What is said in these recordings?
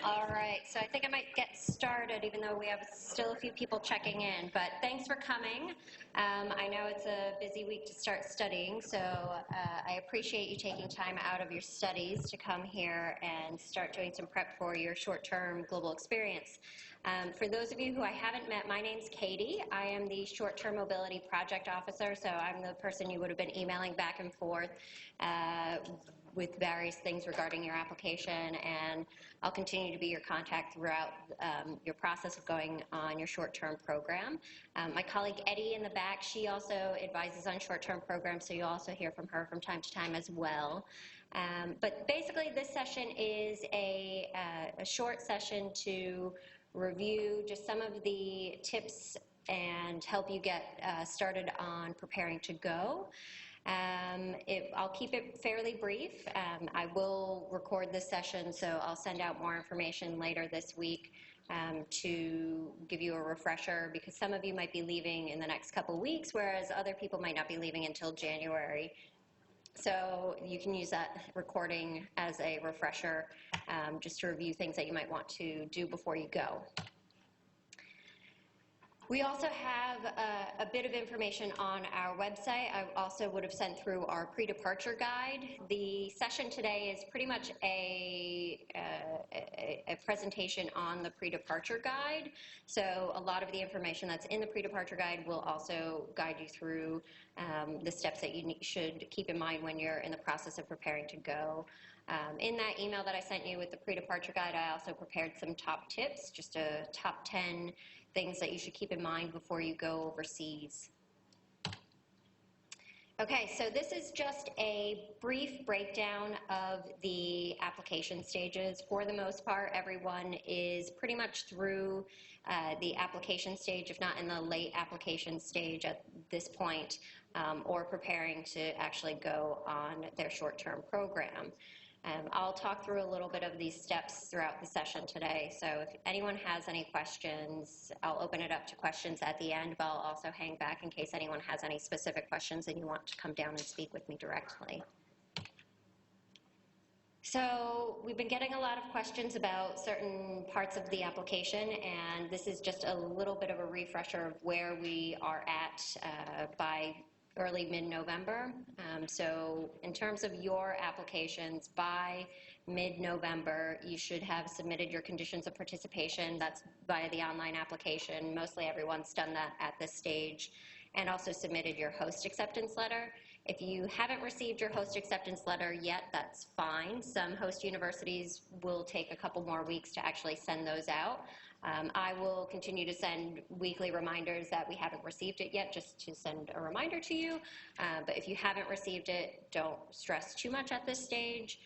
All right, so I think I might get started, even though we have still a few people checking in. But thanks for coming. I know it's a busy week to start studying, so I appreciate you taking time out of your studies to come here and start doing some prep for your short-term global experience. For those of you who I haven't met, my name's Katie. I am the Short-Term Mobility Project Officer, so I'm the person you would have been emailing back and forth with various things regarding your application, and I'll continue to be your contact throughout your process of going on your short-term program. My colleague Eddie in the back, she also advises on short-term programs, so you'll also hear from her from time to time as well. But basically this session is a short session to review just some of the tips and help you get started on preparing to go. I'll keep it fairly brief. I will record this session, so I'll send out more information later this week to give you a refresher, because some of you might be leaving in the next couple weeks, whereas other people might not be leaving until January. So you can use that recording as a refresher, just to review things that you might want to do before you go. We also have a bit of information on our website. I also would have sent through our pre-departure guide. The session today is pretty much a presentation on the pre-departure guide. So a lot of the information that's in the pre-departure guide will also guide you through the steps that you should keep in mind when you're in the process of preparing to go. In that email that I sent you with the pre-departure guide, I also prepared some top tips, just a top 10 things that you should keep in mind before you go overseas. Okay, so this is just a brief breakdown of the application stages. For the most part, everyone is pretty much through the application stage, if not in the late application stage at this point, or preparing to actually go on their short-term program. I'll talk through a little bit of these steps throughout the session today, so if anyone has any questions, I'll open it up to questions at the end, but I'll also hang back in case anyone has any specific questions and you want to come down and speak with me directly. So we've been getting a lot of questions about certain parts of the application, and this is just a little bit of a refresher of where we are at by early mid-November. So in terms of your applications, by mid-November, you should have submitted your conditions of participation. That's via the online application. Mostly everyone's done that at this stage, and also submitted your host acceptance letter. If you haven't received your host acceptance letter yet, that's fine. Some host universities will take a couple more weeks to actually send those out. I will continue to send weekly reminders that we haven't received it yet, just to send a reminder to you. But if you haven't received it, don't stress too much at this stage,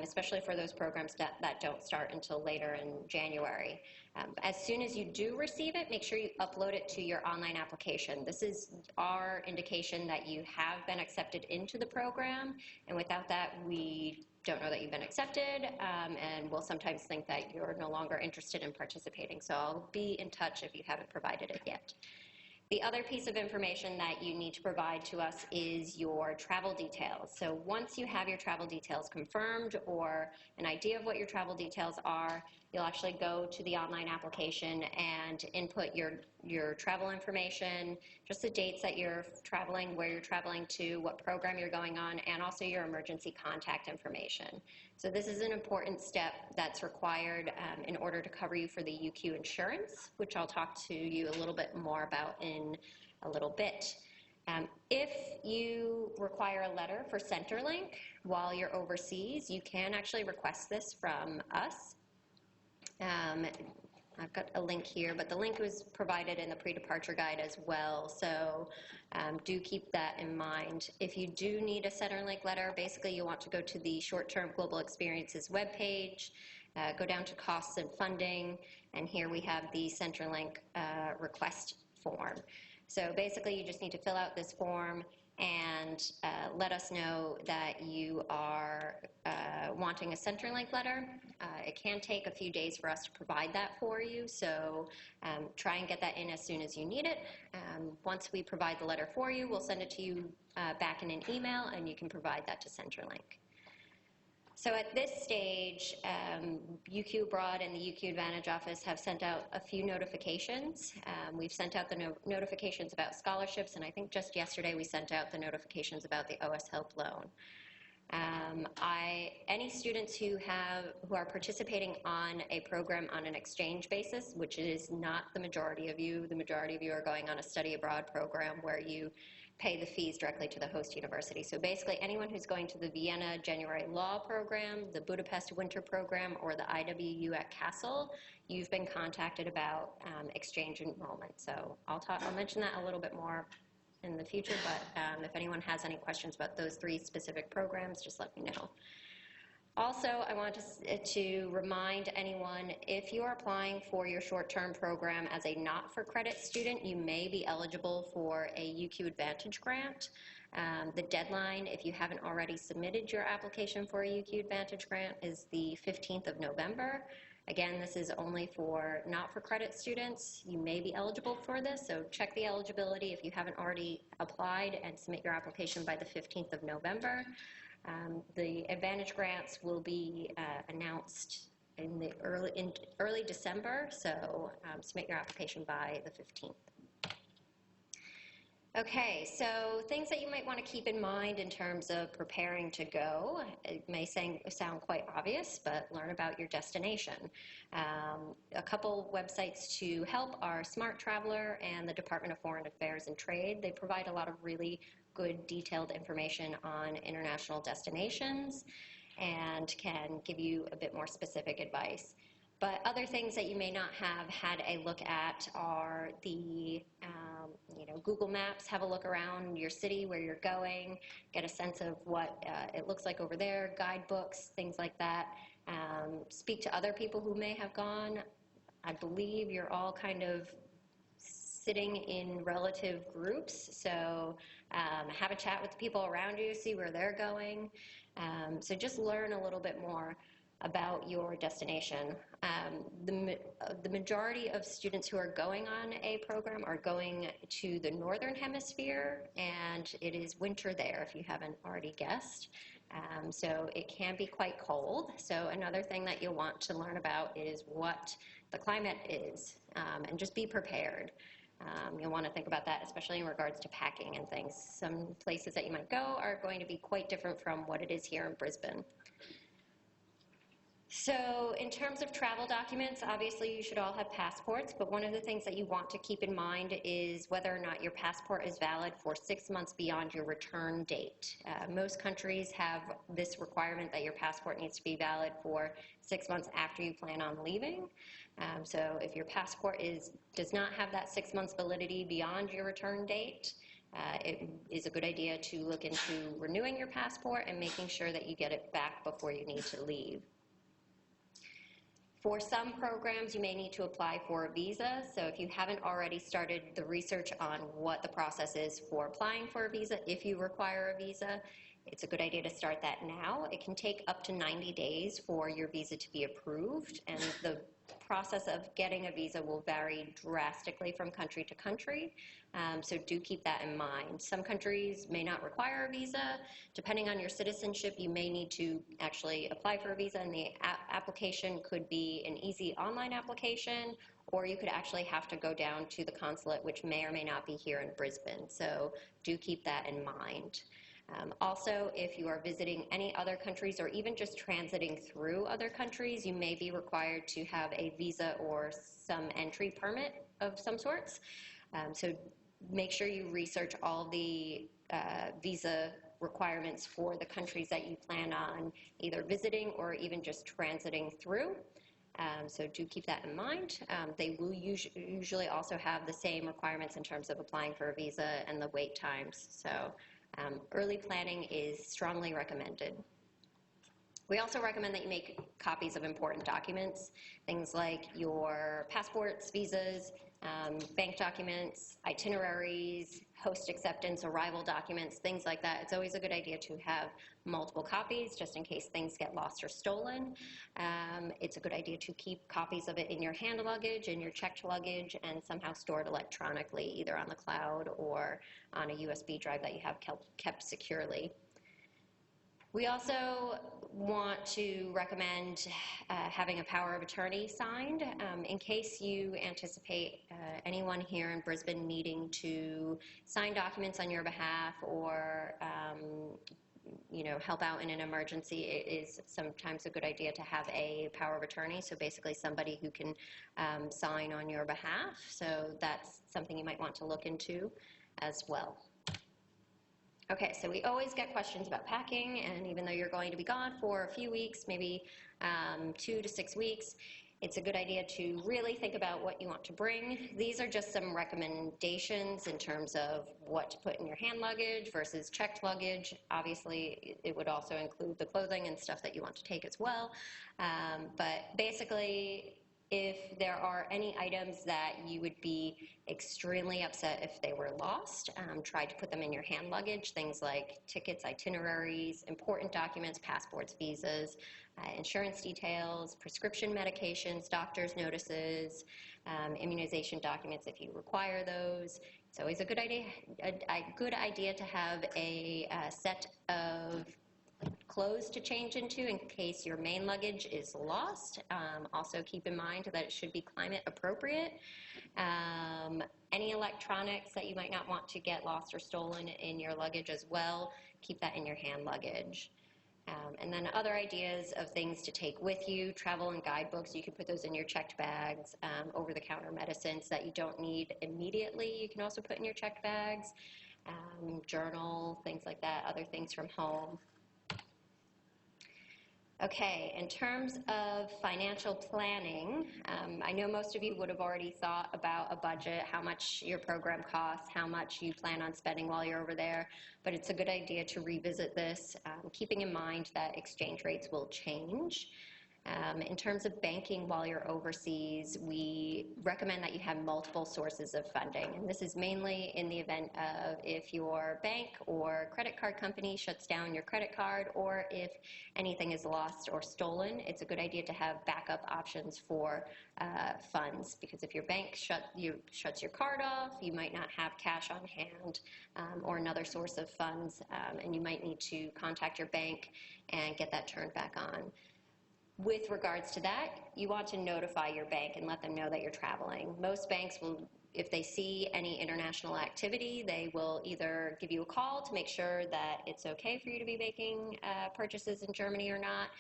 especially for those programs that don't start until later in January. As soon as you do receive it, make sure you upload it to your online application. This is our indication that you have been accepted into the program, and without that, we don't know that you've been accepted, and we'll sometimes think that you're no longer interested in participating. So I'll be in touch if you haven't provided it yet. The other piece of information that you need to provide to us is your travel details. So once you have your travel details confirmed, or an idea of what your travel details are, you'll actually go to the online application and input your travel information, just the dates that you're traveling, where you're traveling to, what program you're going on, and also your emergency contact information. So this is an important step that's required in order to cover you for the UQ insurance, which I'll talk to you a little bit more about in a little bit. If you require a letter for Centrelink while you're overseas, you can actually request this from us. I've got a link here, but the link was provided in the pre-departure guide as well, so do keep that in mind. If you do need a Centrelink letter, basically you want to go to the Short-Term Global Experiences webpage, go down to Costs and Funding, and here we have the Centrelink request form. So basically you just need to fill out this form and let us know that you are wanting a Centrelink letter. It can take a few days for us to provide that for you, so try and get that in as soon as you need it. Once we provide the letter for you, we'll send it to you back in an email, and you can provide that to Centrelink. So at this stage, UQ Abroad and the UQ Advantage office have sent out a few notifications. We've sent out the notifications about scholarships, and I think just yesterday we sent out the notifications about the OS Help loan. Any students who are participating on a program on an exchange basis, which is not the majority of you are going on a study abroad program where you pay the fees directly to the host university. So basically anyone who's going to the Vienna January Law program, the Budapest Winter program, or the IWU at Kassel, you've been contacted about exchange enrollment. So I'll mention that a little bit more in the future, but if anyone has any questions about those 3 specific programs, just let me know. Also, I want to remind anyone, if you are applying for your short-term program as a not-for-credit student, you may be eligible for a UQ Advantage grant. The deadline, if you haven't already submitted your application for a UQ Advantage grant, is the 15th of November. Again, this is only for not-for-credit students. You may be eligible for this, so check the eligibility if you haven't already applied and submit your application by the 15th of November. The Advantage grants will be announced in early December, so submit your application by the 15th. Okay, so things that you might want to keep in mind in terms of preparing to go. It may sound quite obvious, but learn about your destination. A couple websites to help are Smart Traveler and the Department of Foreign Affairs and Trade. They provide a lot of really good detailed information on international destinations and can give you a bit more specific advice. But other things that you may not have had a look at are the Google Maps. Have a look around your city where you're going, get a sense of what it looks like over there, guidebooks, things like that. Speak to other people who may have gone. I believe you're all kind of sitting in relative groups, so have a chat with the people around you, see where they're going. So just learn a little bit more about your destination. The majority of students who are going on a program are going to the Northern Hemisphere, and it is winter there, if you haven't already guessed. So it can be quite cold. So another thing that you'll want to learn about is what the climate is, and just be prepared. You'll want to think about that, especially in regards to packing and things. Some places that you might go are going to be quite different from what it is here in Brisbane. So in terms of travel documents, obviously you should all have passports, but one of the things that you want to keep in mind is whether or not your passport is valid for 6 months beyond your return date. Most countries have this requirement that your passport needs to be valid for 6 months after you plan on leaving. So if your passport does not have that 6 months validity beyond your return date, it is a good idea to look into renewing your passport and making sure that you get it back before you need to leave. For some programs, you may need to apply for a visa. So if you haven't already started the research on what the process is for applying for a visa, if you require a visa, it's a good idea to start that now. It can take up to 90 days for your visa to be approved, and the process of getting a visa will vary drastically from country to country, so do keep that in mind. Some countries may not require a visa. Depending on your citizenship, you may need to actually apply for a visa, and the application could be an easy online application, or you could actually have to go down to the consulate, which may or may not be here in Brisbane, so do keep that in mind. Also, if you are visiting any other countries or even just transiting through other countries, you may be required to have a visa or some entry permit of some sorts. So make sure you research all the visa requirements for the countries that you plan on either visiting or even just transiting through. So do keep that in mind. They will usually also have the same requirements in terms of applying for a visa and the wait times. So early planning is strongly recommended. We also recommend that you make copies of important documents, things like your passports, visas, bank documents, itineraries, host acceptance, arrival documents, things like that. It's always a good idea to have multiple copies just in case things get lost or stolen. It's a good idea to keep copies of it in your hand luggage, in your checked luggage, and somehow stored electronically, either on the cloud or on a USB drive that you have kept securely. We also want to recommend having a power of attorney signed in case you anticipate anyone here in Brisbane needing to sign documents on your behalf or help out in an emergency. It is sometimes a good idea to have a power of attorney, so basically somebody who can sign on your behalf. So that's something you might want to look into as well. Okay, so we always get questions about packing, and even though you're going to be gone for a few weeks, maybe 2 to 6 weeks, it's a good idea to really think about what you want to bring. These are just some recommendations in terms of what to put in your hand luggage versus checked luggage. Obviously, it would also include the clothing and stuff that you want to take as well. But basically, if there are any items that you would be extremely upset if they were lost, try to put them in your hand luggage, things like tickets, itineraries, important documents, passports, visas, insurance details, prescription medications, doctor's notices, immunization documents if you require those. It's always a good idea to have a set of clothes to change into in case your main luggage is lost. Also keep in mind that it should be climate appropriate. Any electronics that you might not want to get lost or stolen in your luggage as well, keep that in your hand luggage. And then other ideas of things to take with you, travel and guidebooks, you can put those in your checked bags. Over-the-counter medicines that you don't need immediately, you can also put in your checked bags. Journal, things like that, other things from home. Okay, in terms of financial planning, I know most of you would have already thought about a budget, how much your program costs, how much you plan on spending while you're over there, but it's a good idea to revisit this, keeping in mind that exchange rates will change. In terms of banking while you're overseas, we recommend that you have multiple sources of funding. And this is mainly in the event of if your bank or credit card company shuts down your credit card, or if anything is lost or stolen. It's a good idea to have backup options for funds, because if your bank shuts your card off, you might not have cash on hand or another source of funds, and you might need to contact your bank and get that turned back on. With regards to that, you want to notify your bank and let them know that you're traveling. Most banks will, if they see any international activity, they will either give you a call to make sure that it's okay for you to be making purchases in Germany or not,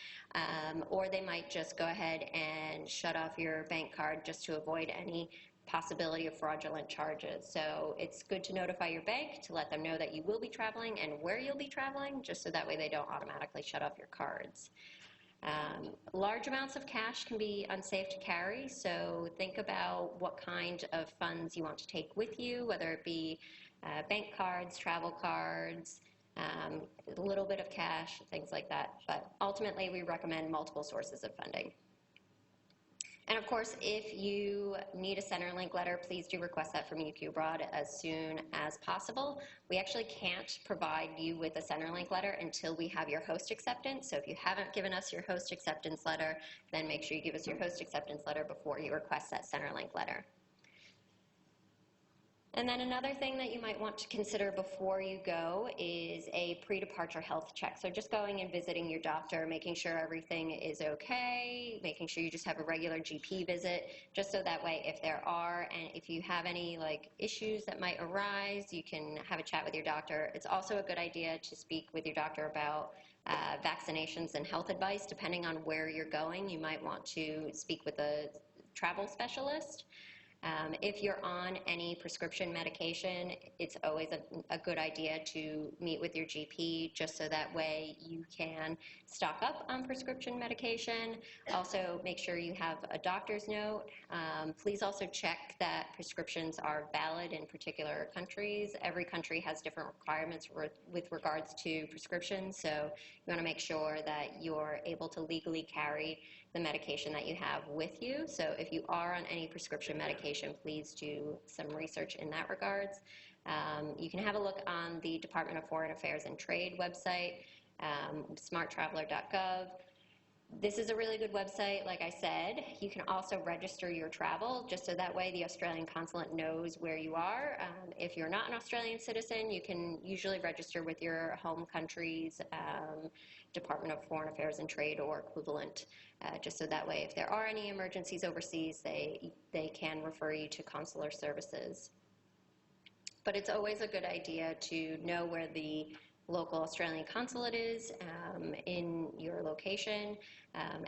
or they might just go ahead and shut off your bank card just to avoid any possibility of fraudulent charges. So it's good to notify your bank to let them know that you will be traveling and where you'll be traveling, just so that way they don't automatically shut off your cards. Large amounts of cash can be unsafe to carry, so think about what kind of funds you want to take with you, whether it be bank cards, travel cards, a little bit of cash, things like that. But ultimately, we recommend multiple sources of funding. And of course, if you need a Centrelink letter, please do request that from UQ Abroad as soon as possible. We actually can't provide you with a Centrelink letter until we have your host acceptance. So if you haven't given us your host acceptance letter, then make sure you give us your host acceptance letter before you request that Centrelink letter. And then another thing that you might want to consider before you go is a pre-departure health check. So just going and visiting your doctor, making sure everything is okay, making sure you just have a regular GP visit, just so that way if there are, and if you have any issues that might arise, you can have a chat with your doctor. It's also a good idea to speak with your doctor about vaccinations and health advice. Depending on where you're going, you might want to speak with a travel specialist. If you're on any prescription medication, it's always a good idea to meet with your GP, just so that way you can stock up on prescription medication. Also, make sure you have a doctor's note. Please also check that prescriptions are valid in particular countries. Every country has different requirements with regards to prescriptions, so you want to make sure that you're able to legally carry the medication that you have with you. So if you are on any prescription medication, please do some research in that regards. You can have a look on the Department of Foreign Affairs and Trade website, smarttraveler.gov. This is a really good website, like I said. You can also register your travel, just so that way the Australian consulate knows where you are. If you're not an Australian citizen, you can usually register with your home country's Department of Foreign Affairs and Trade or equivalent, just so that way if there are any emergencies overseas, they can refer you to consular services. But it's always a good idea to know where the local Australian consulate is in your location,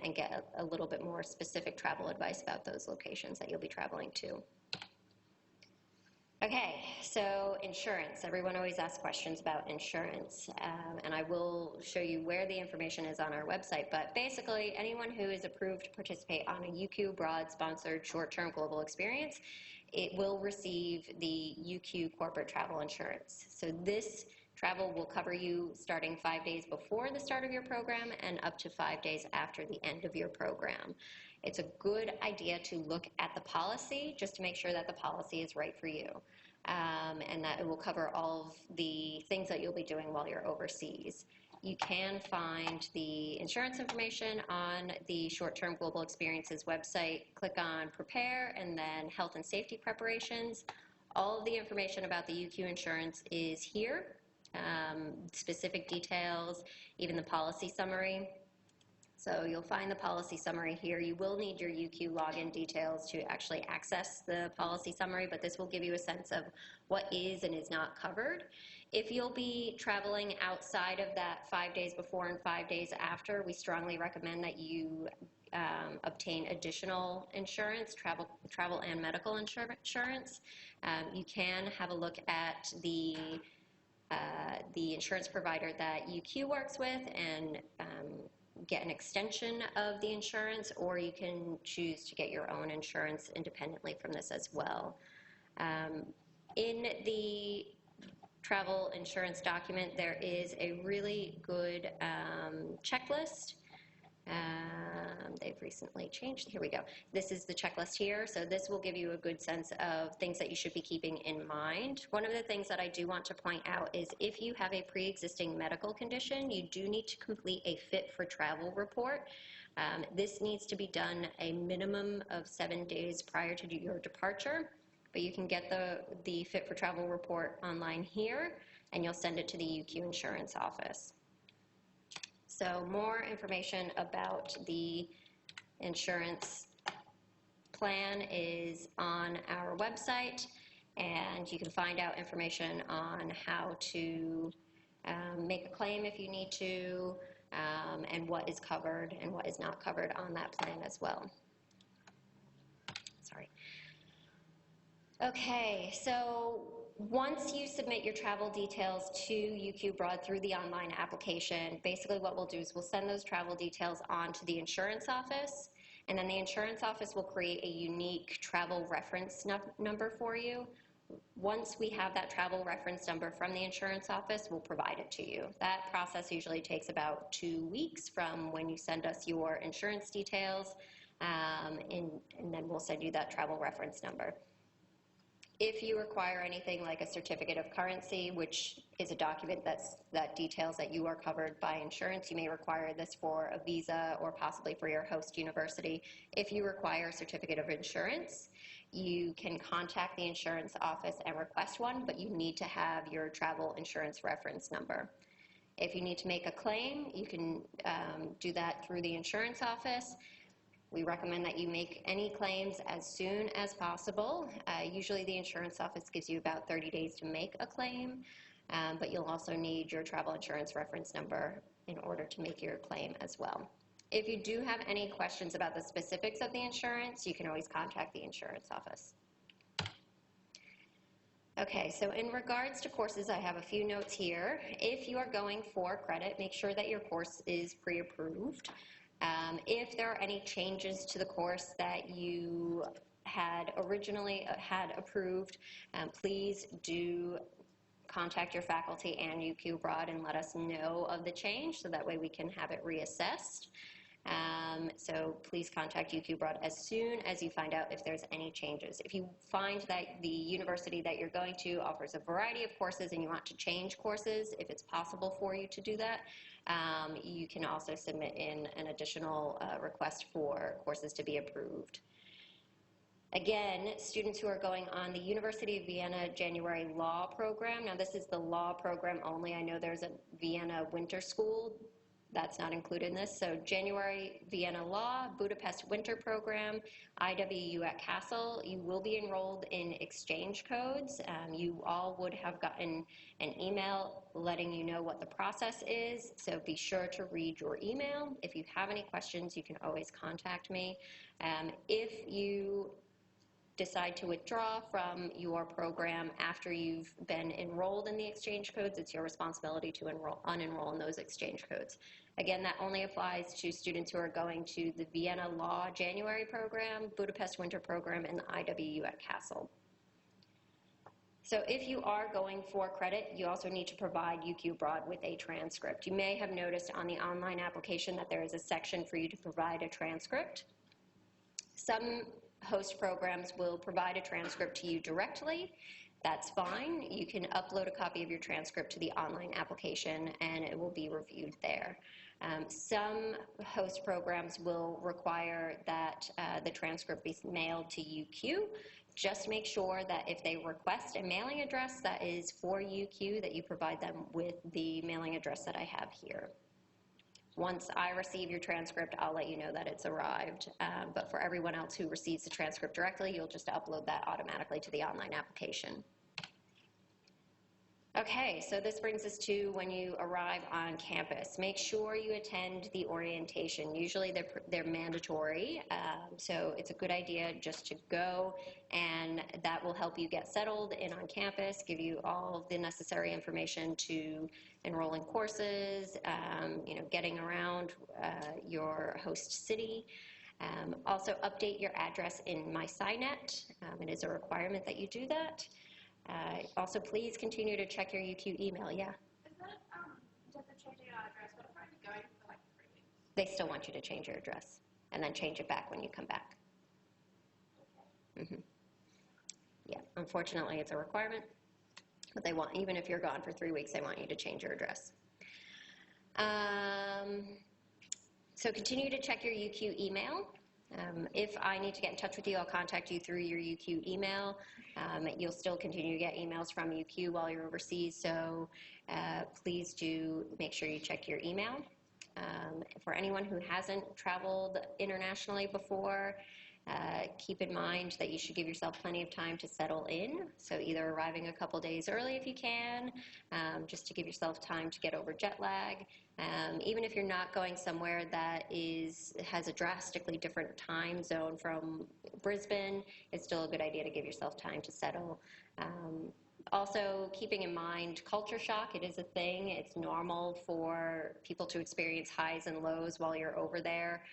and get a little bit more specific travel advice about those locations that you'll be traveling to. Okay, so insurance. Everyone always asks questions about insurance, and I will show you where the information is on our website, but basically anyone who is approved to participate on a UQ Abroad sponsored short-term global experience, it will receive the UQ corporate travel insurance. So this travel will cover you starting 5 days before the start of your program and up to 5 days after the end of your program. It's a good idea to look at the policy just to make sure that the policy is right for you, and that it will cover all of the things that you'll be doing while you're overseas. You can find the insurance information on the Short-Term Global Experiences website. Click on Prepare and then Health and Safety Preparations. All of the information about the UQ insurance is here. Specific details, even the policy summary. So you'll find the policy summary here. You will need your UQ login details to actually access the policy summary, but this will give you a sense of what is and is not covered. If you'll be traveling outside of that 5 days before and 5 days after, we strongly recommend that you obtain additional insurance, travel and medical insurance. You can have a look at the insurance provider that UQ works with and get an extension of the insurance, or you can choose to get your own insurance independently from this as well. In the travel insurance document, there is a really good checklist. They've recently changed. Here we go. This is the checklist here. So this will give you a good sense of things that you should be keeping in mind. One of the things that I do want to point out is if you have a pre-existing medical condition, you do need to complete a fit for travel report. This needs to be done a minimum of 7 days prior to your departure, but you can get the fit for travel report online here, and you'll send it to the UQ insurance office. So more information about the insurance plan is on our website, and you can find out information on how to make a claim if you need to, and what is covered and what is not covered on that plan as well. Sorry. Okay, so once you submit your travel details to UQ Abroad through the online application, basically what we'll do is we'll send those travel details on to the insurance office, and then the insurance office will create a unique travel reference number for you. Once we have that travel reference number from the insurance office, we'll provide it to you. That process usually takes about 2 weeks from when you send us your insurance details, and then we'll send you that travel reference number. If you require anything like a certificate of currency, which is a document that details that you are covered by insurance, you may require this for a visa or possibly for your host university. If you require a certificate of insurance, you can contact the insurance office and request one, but you need to have your travel insurance reference number. If you need to make a claim, you can do that through the insurance office. We recommend that you make any claims as soon as possible. Usually the insurance office gives you about 30 days to make a claim, but you'll also need your travel insurance reference number in order to make your claim as well. If you do have any questions about the specifics of the insurance, you can always contact the insurance office. Okay, so in regards to courses, I have a few notes here. If you are going for credit, make sure that your course is pre-approved. If there are any changes to the course that you had originally had approved, please do contact your faculty and UQ Abroad and let us know of the change so that way we can have it reassessed. So please contact UQ Abroad as soon as you find out if there's any changes. If you find that the university that you're going to offers a variety of courses and you want to change courses, if it's possible for you to do that, you can also submit in an additional request for courses to be approved. Again, students who are going on the University of Vienna January Law Program, now this is the law program only. I know there's a Vienna Winter School. That's not included in this. So January Vienna Law, Budapest Winter Program, IWU at Kassel. You will be enrolled in exchange codes. You all would have gotten an email letting you know what the process is. So be sure to read your email. If you have any questions, you can always contact me. If you decide to withdraw from your program after you've been enrolled in the exchange codes, it's your responsibility to unenroll in those exchange codes. Again, that only applies to students who are going to the Vienna Law January program, Budapest Winter program, and the IWU at Kassel. So if you are going for credit, you also need to provide UQ Broad with a transcript. You may have noticed on the online application that there is a section for you to provide a transcript. Some host programs will provide a transcript to you directly. That's fine. You can upload a copy of your transcript to the online application and it will be reviewed there. Some host programs will require that the transcript be mailed to UQ. Just make sure that if they request a mailing address that is for UQ, that you provide them with the mailing address that I have here. Once I receive your transcript, I'll let you know that it's arrived. But for everyone else who receives the transcript directly, you'll just upload that automatically to the online application. Okay, so this brings us to when you arrive on campus. Make sure you attend the orientation. Usually they're mandatory, so it's a good idea just to go, and that will help you get settled in on campus, give you all of the necessary information to enroll in courses, getting around your host city. Also update your address in MySciNet. It is a requirement that you do that. Also, please continue to check your UQ email. Yeah? Is that, just to change your address, what if I'm going for like 3 weeks? They still want you to change your address and then change it back when you come back. Okay. Yeah, unfortunately it's a requirement, but they want, even if you're gone for 3 weeks, they want you to change your address. So continue to check your UQ email. If I need to get in touch with you, I'll contact you through your UQ email. You'll still continue to get emails from UQ while you're overseas, so please do make sure you check your email. For anyone who hasn't traveled internationally before, keep in mind that you should give yourself plenty of time to settle in, so either arriving a couple days early if you can, just to give yourself time to get over jet lag. Even if you're not going somewhere that has a drastically different time zone from Brisbane, it's still a good idea to give yourself time to settle. Also, keeping in mind culture shock, it is a thing. It's normal for people to experience highs and lows while you're over there.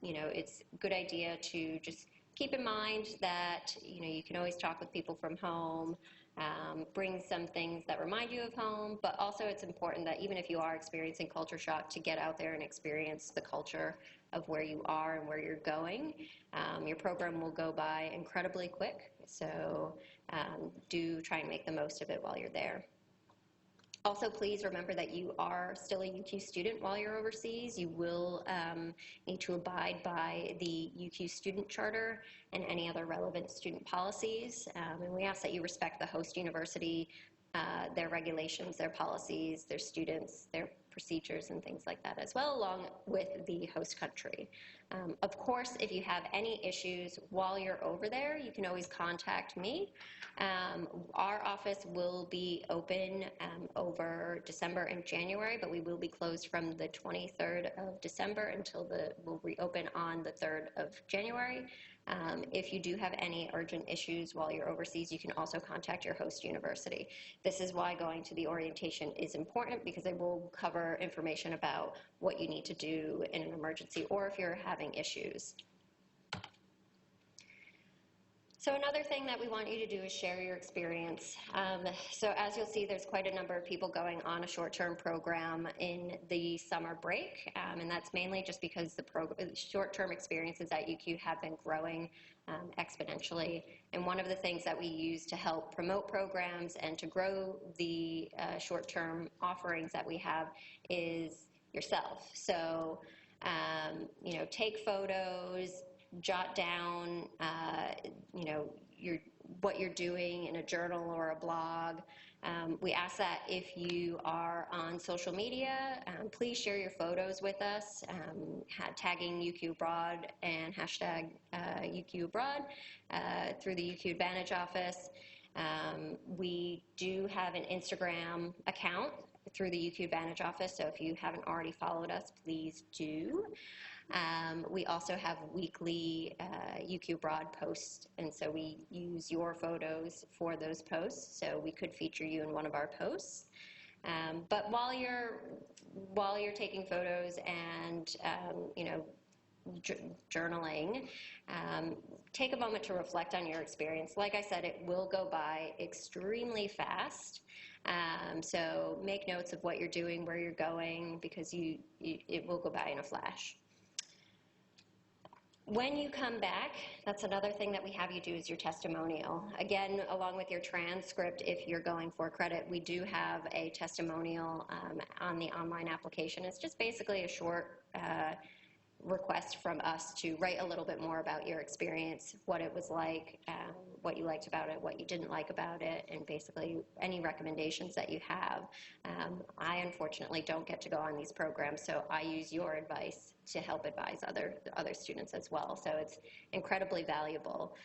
It's a good idea to just keep in mind that, you can always talk with people from home, bring some things that remind you of home, but also it's important that even if you are experiencing culture shock, to get out there and experience the culture of where you are and where you're going. Your program will go by incredibly quick, so do try and make the most of it while you're there. Also, please remember that you are still a UQ student while you're overseas. You will need to abide by the UQ Student Charter and any other relevant student policies. And we ask that you respect the host university, their regulations, their policies, their students, their procedures and things like that as well, along with the host country. Of course, if you have any issues while you're over there, you can always contact me. Our office will be open over December and January, but we will be closed from the 23rd of December until we'll reopen on the 3rd of January. If you do have any urgent issues while you're overseas, you can also contact your host university. This is why going to the orientation is important, because they will cover information about what you need to do in an emergency or if you're having issues. So another thing that we want you to do is share your experience. So as you'll see, there's quite a number of people going on a short-term program in the summer break, and that's mainly just because the short-term experiences at UQ have been growing exponentially. And one of the things that we use to help promote programs and to grow the short-term offerings that we have is yourself. So, take photos, jot down, what you're doing in a journal or a blog. We ask that if you are on social media, please share your photos with us, tagging UQ Abroad and hashtag UQ Abroad through the UQ Advantage office. We do have an Instagram account through the UQ Advantage office, so if you haven't already followed us, please do. We also have weekly UQ Abroad posts, and so we use your photos for those posts, so we could feature you in one of our posts. But while you're taking photos and journaling, take a moment to reflect on your experience. Like I said, it will go by extremely fast. So make notes of what you're doing, where you're going, because it will go by in a flash. When you come back, that's another thing that we have you do is your testimonial. Again, along with your transcript, if you're going for credit, we do have a testimonial on the online application. It's just basically a short request from us to write a little bit more about your experience, what it was like, what you liked about it, what you didn't like about it, and basically any recommendations that you have. I unfortunately don't get to go on these programs, so I use your advice to help advise other students as well. So it's incredibly valuable.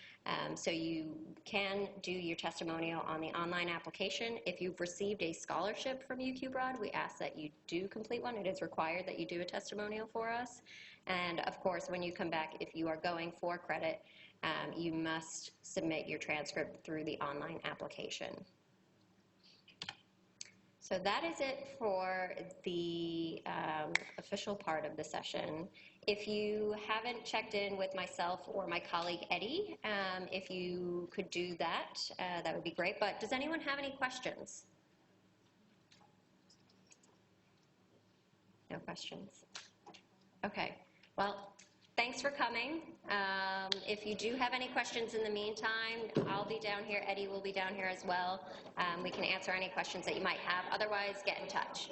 So you can do your testimonial on the online application. If you've received a scholarship from UQ Abroad, we ask that you do complete one. It is required that you do a testimonial for us. And of course, when you come back, if you are going for credit, you must submit your transcript through the online application. So that is it for the official part of the session. If you haven't checked in with myself or my colleague Eddie, if you could do that, that would be great. But does anyone have any questions? No questions. Okay. Well, thanks for coming. If you do have any questions in the meantime, I'll be down here. Eddie will be down here as well. We can answer any questions that you might have. Otherwise, get in touch.